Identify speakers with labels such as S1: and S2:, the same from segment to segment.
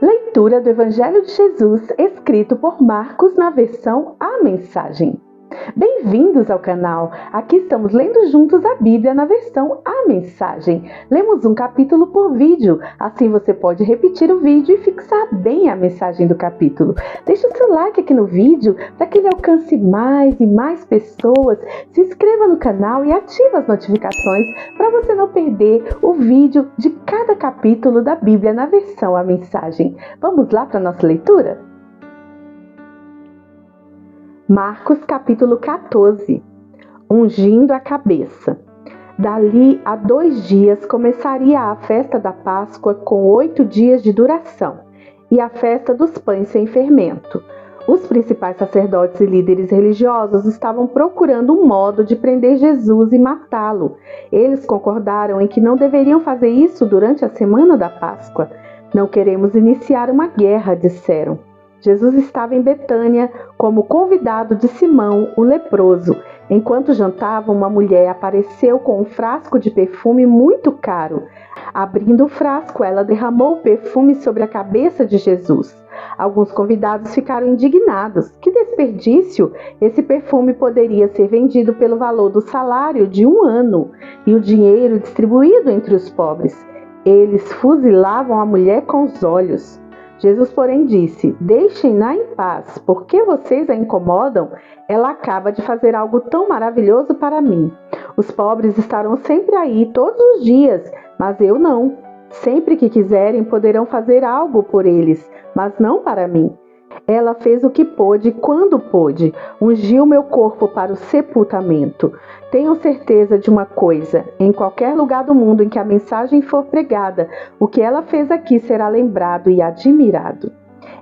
S1: Leitura do Evangelho de Jesus, escrito por Marcos na versão A Mensagem. Bem-vindos ao canal! Aqui estamos lendo juntos a Bíblia na versão A Mensagem. Lemos um capítulo por vídeo, assim você pode repetir o vídeo e fixar bem a mensagem do capítulo. Deixe o seu like aqui no vídeo para que ele alcance mais e mais pessoas. Se inscreva no canal e ative as notificações para você não perder o vídeo de cada capítulo da Bíblia na versão A Mensagem. Vamos lá para a nossa leitura? Marcos capítulo 14. Ungindo a cabeça. Dali a 2 dias começaria a festa da Páscoa com 8 dias de duração e a festa dos pães sem fermento. Os principais sacerdotes e líderes religiosos estavam procurando um modo de prender Jesus e matá-lo. Eles concordaram em que não deveriam fazer isso durante a semana da Páscoa. Não queremos iniciar uma guerra, disseram. Jesus estava em Betânia como convidado de Simão, o leproso. Enquanto jantavam, uma mulher apareceu com um frasco de perfume muito caro. Abrindo o frasco, ela derramou o perfume sobre a cabeça de Jesus. Alguns convidados ficaram indignados. Que desperdício! Esse perfume poderia ser vendido pelo valor do salário de 1 ano e o dinheiro distribuído entre os pobres. Eles fuzilavam a mulher com os olhos. Jesus, porém, disse: deixem-na em paz, porque vocês a incomodam? Ela acaba de fazer algo tão maravilhoso para mim. Os pobres estarão sempre aí, todos os dias, mas eu não. Sempre que quiserem, poderão fazer algo por eles, mas não para mim. Ela fez o que pôde quando pôde, ungiu meu corpo para o sepultamento. Tenham certeza de uma coisa: em qualquer lugar do mundo em que a mensagem for pregada, o que ela fez aqui será lembrado e admirado.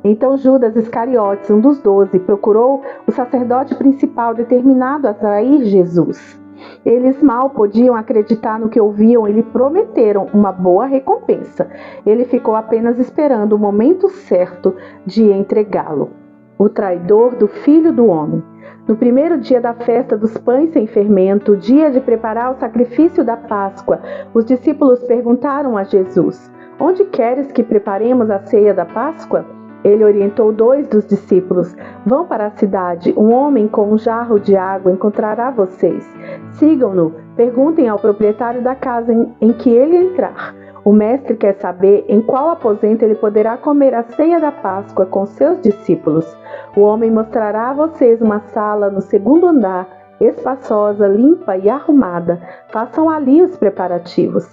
S1: Então Judas Iscariotes, um dos 12, procurou o sacerdote principal determinado a trair Jesus. Eles mal podiam acreditar no que ouviam e lhe prometeram uma boa recompensa. Ele ficou apenas esperando o momento certo de entregá-lo. O traidor do Filho do Homem. No primeiro dia da festa dos pães sem fermento, dia de preparar o sacrifício da Páscoa, os discípulos perguntaram a Jesus: onde queres que preparemos a ceia da Páscoa? Ele orientou 2 dos discípulos: vão para a cidade, um homem com um jarro de água encontrará vocês. Sigam-no, perguntem ao proprietário da casa em que ele entrar. O mestre quer saber em qual aposento ele poderá comer a ceia da Páscoa com seus discípulos. O homem mostrará a vocês uma sala no 2º andar, espaçosa, limpa e arrumada. Façam ali os preparativos.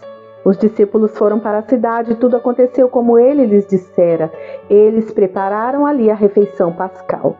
S1: Os discípulos foram para a cidade e tudo aconteceu como ele lhes dissera. Eles prepararam ali a refeição pascal.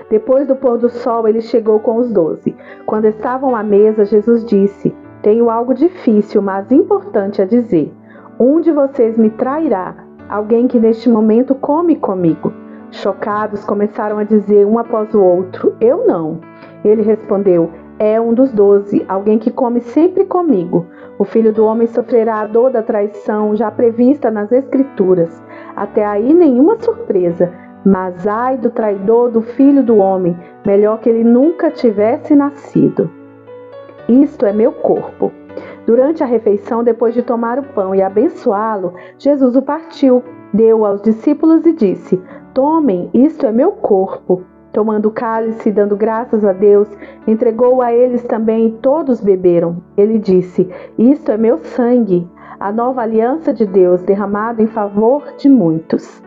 S1: Depois do pôr do sol, ele chegou com os 12. Quando estavam à mesa, Jesus disse: tenho algo difícil, mas importante a dizer. Um de vocês me trairá, alguém que neste momento come comigo. Chocados, começaram a dizer um após o outro: eu não. Ele respondeu: é um dos 12, alguém que come sempre comigo. O Filho do Homem sofrerá a dor da traição já prevista nas Escrituras. Até aí nenhuma surpresa, mas ai do traidor do Filho do Homem, melhor que ele nunca tivesse nascido. Isto é meu corpo. Durante a refeição, depois de tomar o pão e abençoá-lo, Jesus o partiu, deu aos discípulos e disse: tomem, isto é meu corpo. Tomando o cálice e dando graças a Deus, entregou-o a eles também e todos beberam. Ele disse: isto é meu sangue, a nova aliança de Deus, derramado em favor de muitos.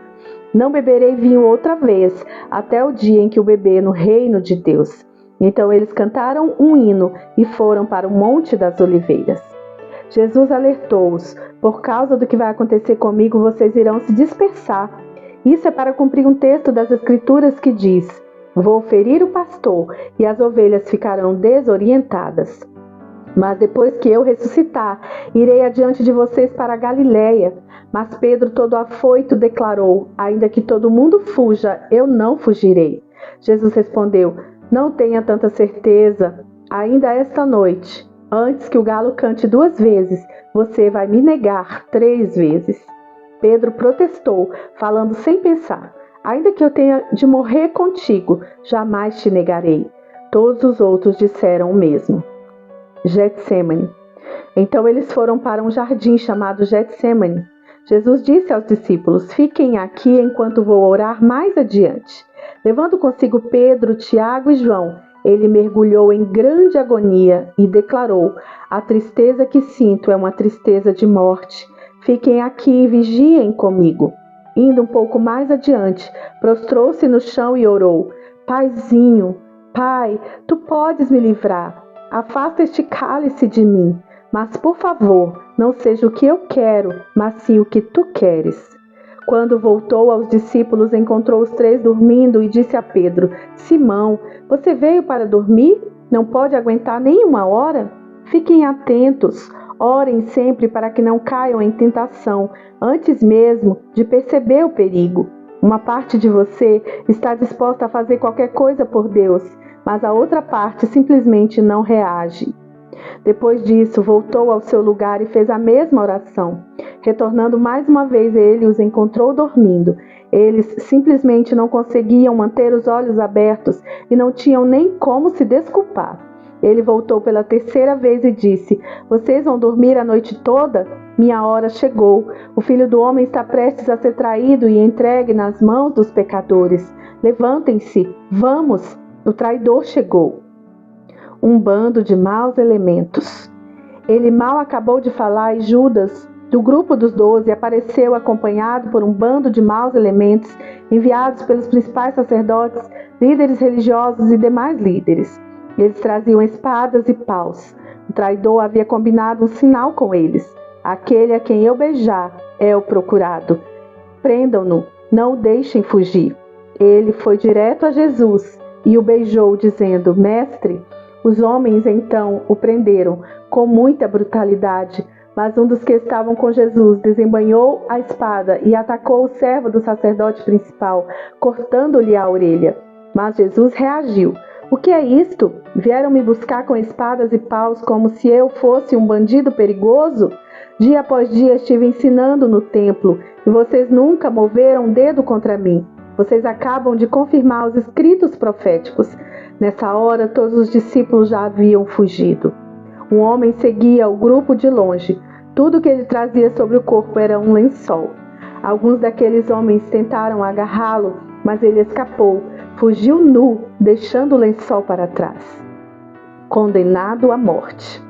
S1: Não beberei vinho outra vez, até o dia em que o beber no reino de Deus. Então eles cantaram um hino e foram para o Monte das Oliveiras. Jesus alertou-os: por causa do que vai acontecer comigo, vocês irão se dispersar. Isso é para cumprir um texto das Escrituras que diz: vou ferir o pastor e as ovelhas ficarão desorientadas. Mas depois que eu ressuscitar, irei adiante de vocês para a Galiléia. Mas Pedro, todo afoito, declarou: ainda que todo mundo fuja, eu não fugirei. Jesus respondeu: não tenha tanta certeza. Ainda esta noite, antes que o galo cante 2 vezes, você vai me negar 3 vezes. Pedro protestou, falando sem pensar: ainda que eu tenha de morrer contigo, jamais te negarei. Todos os outros disseram o mesmo. Getsêmani. Então eles foram para um jardim chamado Getsêmani. Jesus disse aos discípulos: fiquem aqui enquanto vou orar mais adiante. Levando consigo Pedro, Tiago e João, ele mergulhou em grande agonia e declarou: a tristeza que sinto é uma tristeza de morte. Fiquem aqui e vigiem comigo. Indo um pouco mais adiante, prostrou-se no chão e orou: Paizinho, Pai, tu podes me livrar. Afasta este cálice de mim. Mas, por favor, não seja o que eu quero, mas sim o que tu queres. Quando voltou aos discípulos, encontrou os 3 dormindo e disse a Pedro: Simão, você veio para dormir? Não pode aguentar nem uma hora? Fiquem atentos, orem sempre para que não caiam em tentação, antes mesmo de perceber o perigo. Uma parte de você está disposta a fazer qualquer coisa por Deus, mas a outra parte simplesmente não reage. Depois disso, voltou ao seu lugar e fez a mesma oração. Retornando mais uma vez, ele os encontrou dormindo. Eles simplesmente não conseguiam manter os olhos abertos e não tinham nem como se desculpar. Ele voltou pela 3ª vez e disse: Vocês vão dormir a noite toda? Minha hora chegou. O Filho do Homem está prestes a ser traído e entregue nas mãos dos pecadores. Levantem-se, vamos, o traidor chegou. Um bando de maus elementos. Ele mal acabou de falar e Judas, do grupo dos 12, apareceu acompanhado por um bando de maus elementos enviados pelos principais sacerdotes, líderes religiosos e demais líderes. Eles traziam espadas e paus. O traidor havia combinado um sinal com eles: aquele a quem eu beijar é o procurado. Prendam-no, não o deixem fugir. Ele foi direto a Jesus e o beijou, dizendo: Mestre. Os homens então o prenderam com muita brutalidade, mas um dos que estavam com Jesus desembainhou a espada e atacou o servo do sacerdote principal, cortando-lhe a orelha. Mas Jesus reagiu: O que é isto? Vieram me buscar com espadas e paus como se eu fosse um bandido perigoso? Dia após dia estive ensinando no templo e vocês nunca moveram um dedo contra mim. Vocês acabam de confirmar os escritos proféticos. Nessa hora, todos os discípulos já haviam fugido. Um homem seguia o grupo de longe. Tudo que ele trazia sobre o corpo era um lençol. Alguns daqueles homens tentaram agarrá-lo, mas ele escapou. Fugiu nu, deixando o lençol para trás. Condenado à morte.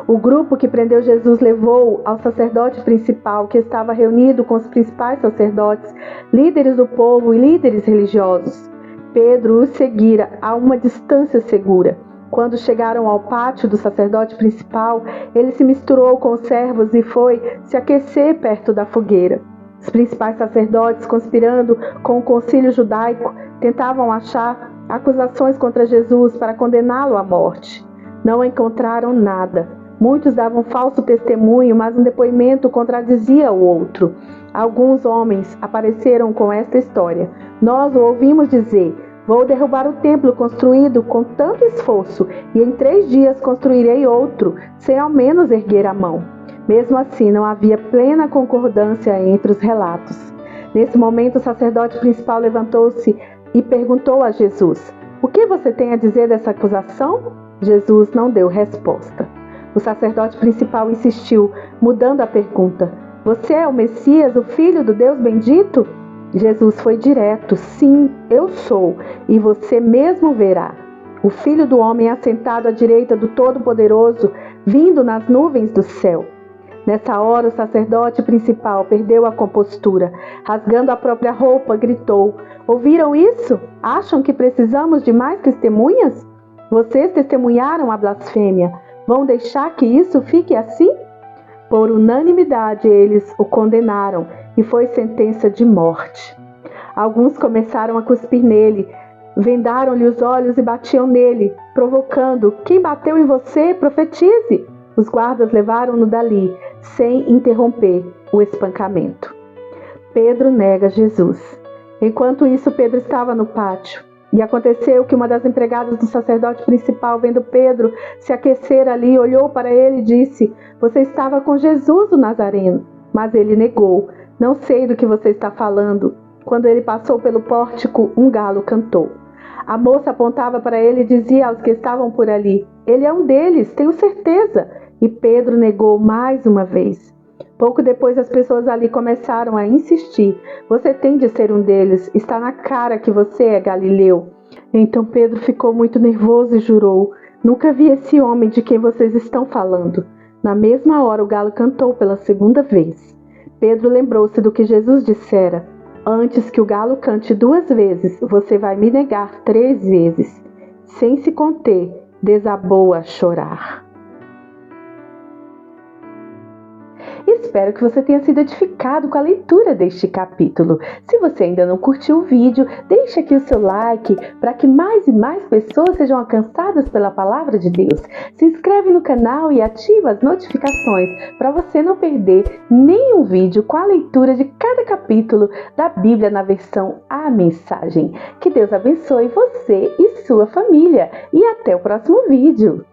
S1: O grupo que prendeu Jesus levou ao sacerdote principal, que estava reunido com os principais sacerdotes, líderes do povo e líderes religiosos. Pedro os seguira a uma distância segura. Quando chegaram ao pátio do sacerdote principal, ele se misturou com os servos e foi se aquecer perto da fogueira. Os principais sacerdotes, conspirando com o concílio judaico, tentavam achar acusações contra Jesus para condená-lo à morte. Não encontraram nada. Muitos davam falso testemunho, mas um depoimento contradizia o outro. Alguns homens apareceram com esta história: Nós o ouvimos dizer: Vou derrubar o templo construído com tanto esforço, e em 3 dias construirei outro, sem ao menos erguer a mão. Mesmo assim, não havia plena concordância entre os relatos. Nesse momento, o sacerdote principal levantou-se e perguntou a Jesus: O que você tem a dizer dessa acusação? Jesus não deu resposta. O sacerdote principal insistiu, mudando a pergunta: Você é o Messias, o Filho do Deus bendito? Jesus foi direto: Sim, eu sou, e você mesmo verá. O Filho do Homem assentado à direita do Todo-Poderoso, vindo nas nuvens do céu. Nessa hora, o sacerdote principal perdeu a compostura. Rasgando a própria roupa, gritou: Ouviram isso? Acham que precisamos de mais testemunhas? Vocês testemunharam a blasfêmia. Vão deixar que isso fique assim? Por unanimidade, eles o condenaram e foi sentença de morte. Alguns começaram a cuspir nele, vendaram-lhe os olhos e batiam nele, provocando: Quem bateu em você? Profetize! Os guardas levaram-no dali, sem interromper o espancamento. Pedro nega Jesus. Enquanto isso, Pedro estava no pátio. E aconteceu que uma das empregadas do sacerdote principal, vendo Pedro se aquecer ali, olhou para ele e disse: Você estava com Jesus, o Nazareno. Mas ele negou: Não sei do que você está falando. Quando ele passou pelo pórtico, um galo cantou. A moça apontava para ele e dizia aos que estavam por ali: Ele é um deles, tenho certeza. E Pedro negou mais uma vez. Pouco depois as pessoas ali começaram a insistir. Você tem de ser um deles, está na cara que você é Galileu. Então Pedro ficou muito nervoso e jurou: nunca vi esse homem de quem vocês estão falando. Na mesma hora o galo cantou pela segunda vez. Pedro lembrou-se do que Jesus dissera: antes que o galo cante 2 vezes, você vai me negar 3 vezes. Sem se conter, desabou a chorar. Espero que você tenha sido edificado com a leitura deste capítulo. Se você ainda não curtiu o vídeo, deixe aqui o seu like para que mais e mais pessoas sejam alcançadas pela palavra de Deus. Se inscreve no canal e ativa as notificações para você não perder nenhum vídeo com a leitura de cada capítulo da Bíblia na versão A Mensagem. Que Deus abençoe você e sua família e até o próximo vídeo.